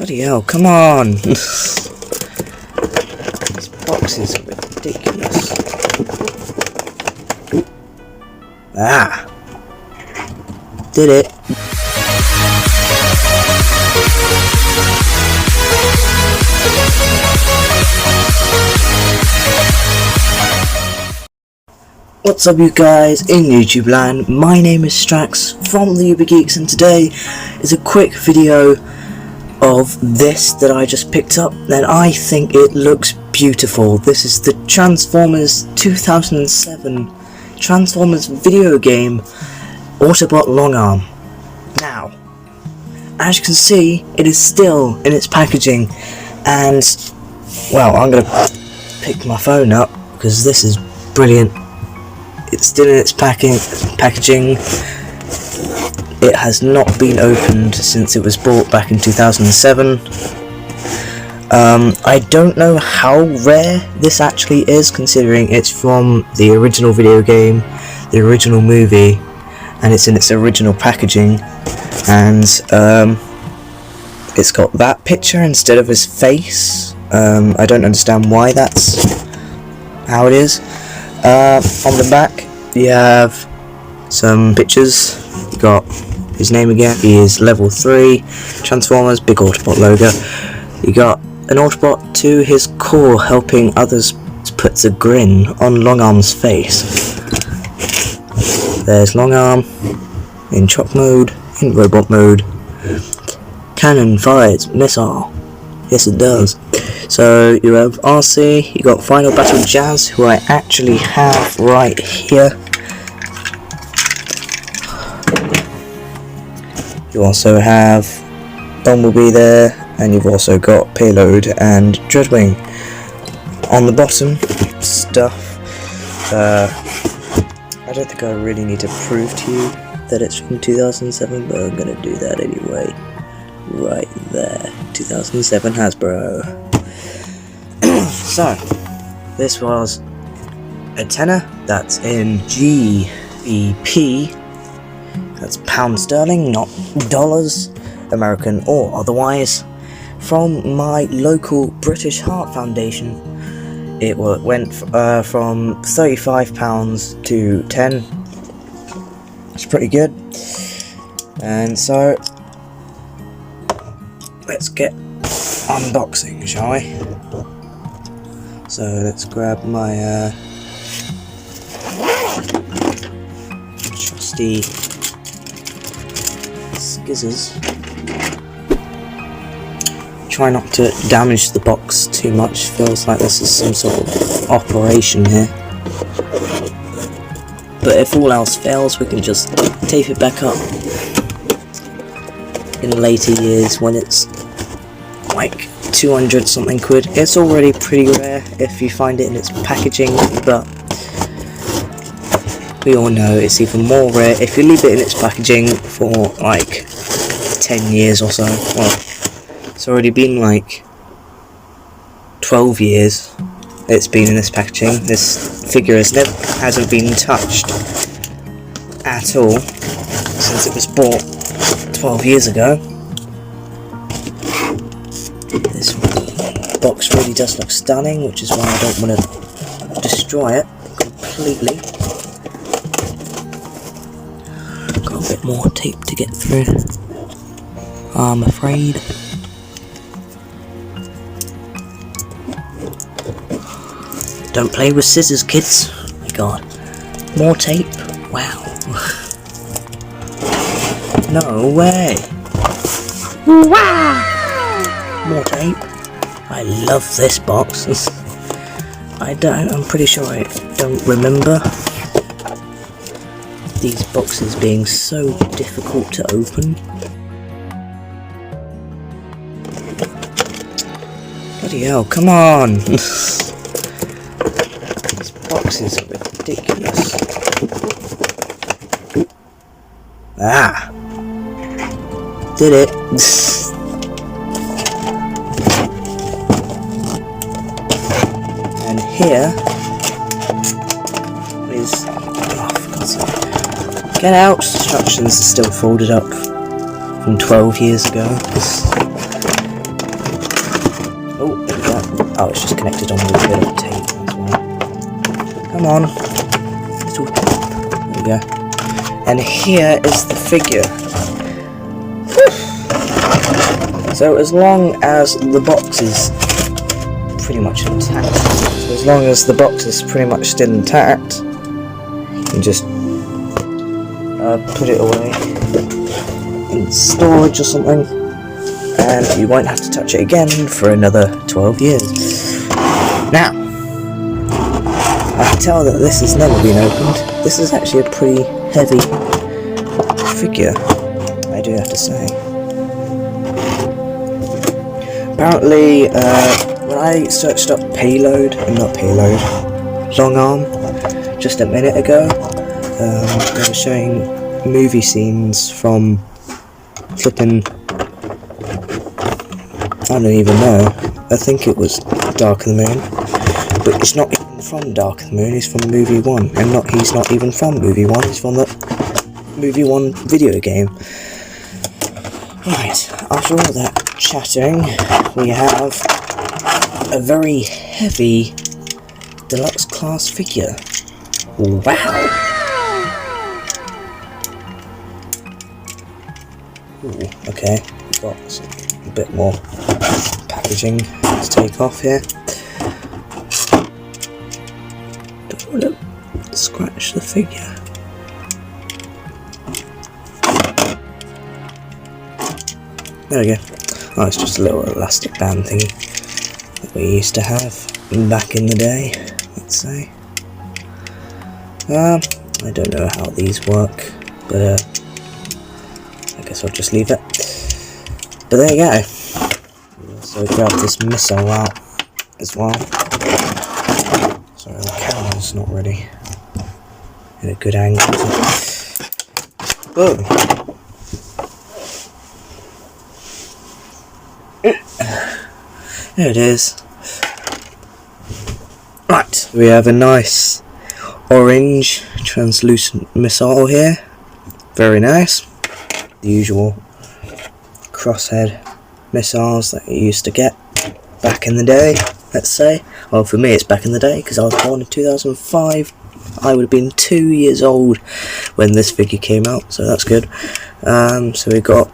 Bloody hell, come on! These boxes are ridiculous. Ah! Did it. What's up you guys in YouTube land, my name is Stracks from the Uber Geeks, and today is a quick video of this that I just picked up and I think it looks beautiful. This is the Transformers 2007 Transformers video game Autobot LONGARM. Now, as you can see, it is still in its packaging, and well, I'm gonna pick my phone up because this is brilliant. It's still in its packaging. It has not been opened since it was bought back in 2007. I don't know how rare this actually is, considering it's from the original video game, the original movie, and it's in its original packaging, and it's got that picture instead of his face. I don't understand why that's how it is. On the back you have some pictures. You got his name again. He is level 3 Transformers, big Autobot logo. You got an Autobot to his core helping others, puts a grin on LONGARM's face. There's LONGARM in chop mode, in robot mode. Cannon fires missile. Yes it does. So you have RC, you got Final Battle Jazz, who I actually have right here. You also have Bumblebee there, and you've also got Payload and Dreadwing. On the bottom, stuff. I don't think I really need to prove to you that it's from 2007, but I'm going to do that anyway. Right there, 2007 Hasbro. So, this was a tenner. That's in GBP. That's pound sterling, not dollars, American or otherwise. From my local British Heart Foundation, it went from £35 to 10. It's pretty good. And so, let's get unboxing, shall we? So let's grab my trusty skizzers. Try not to damage the box too much. Feels like this is some sort of operation here. But if all else fails, we can just tape it back up in later years when it's like 200 something quid. It's already pretty rare if you find it in its packaging, but we all know it's even more rare if you leave it in its packaging for like 10 years or so. Well, it's already been like 12 years it's been in this packaging. This figure hasn't been touched at all since it was bought 12 years ago. This box really does look stunning, which is why I don't want to destroy it completely. Got a bit more tape to get through, I'm afraid. Don't play with scissors, kids. Oh my god. More tape? Wow. No way. Wow. More tape. I love this box. I'm pretty sure I don't remember these boxes being so difficult to open. Bloody hell, come on! These boxes are ridiculous. Ah! Did it! And here is, oh, for God's sake. Get out! Instructions are still folded up from 12 years ago. Oh, there we go. Oh, it's just connected on with a bit of tape as well. Come on. There we go. And here is the figure. So as long as the box is pretty much intact, you can just put it away in storage or something, and you won't have to touch it again for another 12 years. Now, I can tell that this has never been opened. This is actually a pretty heavy figure, I do have to say. Apparently, when I searched up LONGARM, just a minute ago, they were showing movie scenes from flipping, I don't even know, I think it was Dark of the Moon, but it's not even from Dark of the Moon, he's from Movie 1, and he's not even from Movie 1, he's from the Movie 1 video game. Right, after all that chatting, we have a very heavy deluxe class figure. Wow! Ooh, okay, we've got a bit more packaging to take off here. Don't want to scratch the figure. There we go. Oh, it's just a little elastic band thingy that we used to have back in the day, let's say. I don't know how these work, but I guess I'll just leave it. But there you go. We also grab this missile out as well. Sorry, the camera's not really in a good angle. Boom! There it is. Right, we have a nice orange translucent missile here. Very nice. The usual crosshead missiles that you used to get back in the day, let's say. Well, for me it's back in the day because I was born in 2005. I would have been 2 years old when this figure came out, so that's good. So we got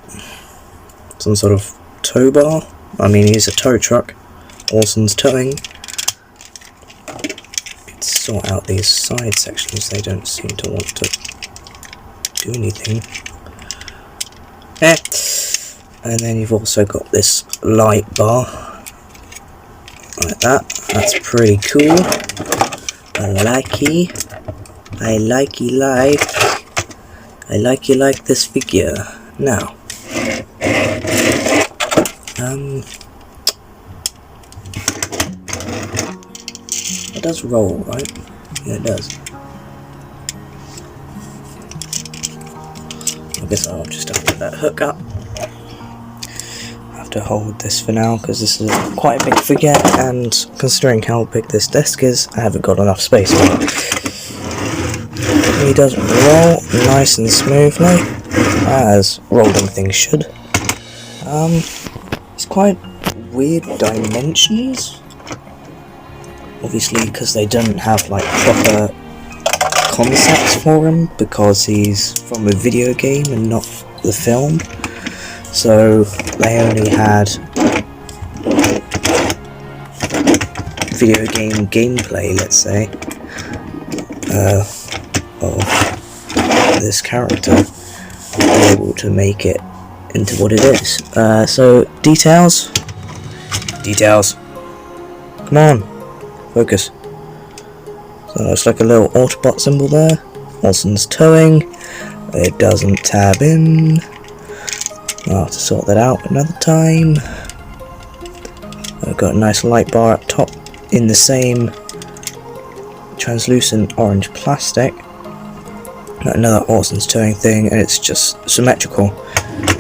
some sort of tow bar. I mean, he's a tow truck. Orson's towing. Let's sort out these side sections. They don't seem to want to do anything. And then you've also got this light bar. Like that. That's pretty cool. I like you like this figure. Now. It does roll, right? Yeah, it does. I guess I'll just have to put that hook up. I have to hold this for now because this is quite a big figure, and considering how big this desk is, I haven't got enough space for it. He does roll nice and smoothly, as rolling things should. It's quite weird dimensions. Obviously, because they don't have like proper concepts for him, because he's from a video game and not the film. So they only had video game gameplay, let's say, of this character, to be able to make it into what it is. So details, come on. Focus. So it's like a little Autobot symbol there. Olsen's towing. It doesn't tab in. I'll have to sort that out another time. I've got a nice light bar up top in the same translucent orange plastic. Got another Olsen's towing thing, and it's just symmetrical,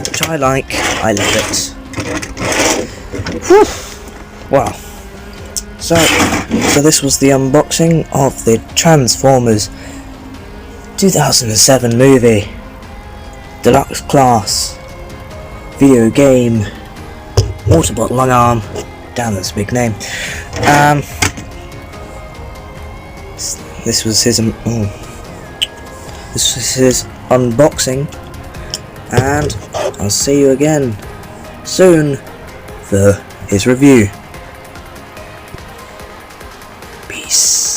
which I like. I love it. Whew. Wow. So this was the unboxing of the Transformers 2007 movie, Deluxe Class, video game, Autobot LONGARM, Damn, that's a big name. This was his this was his unboxing, and I'll see you again soon for his review. Peace.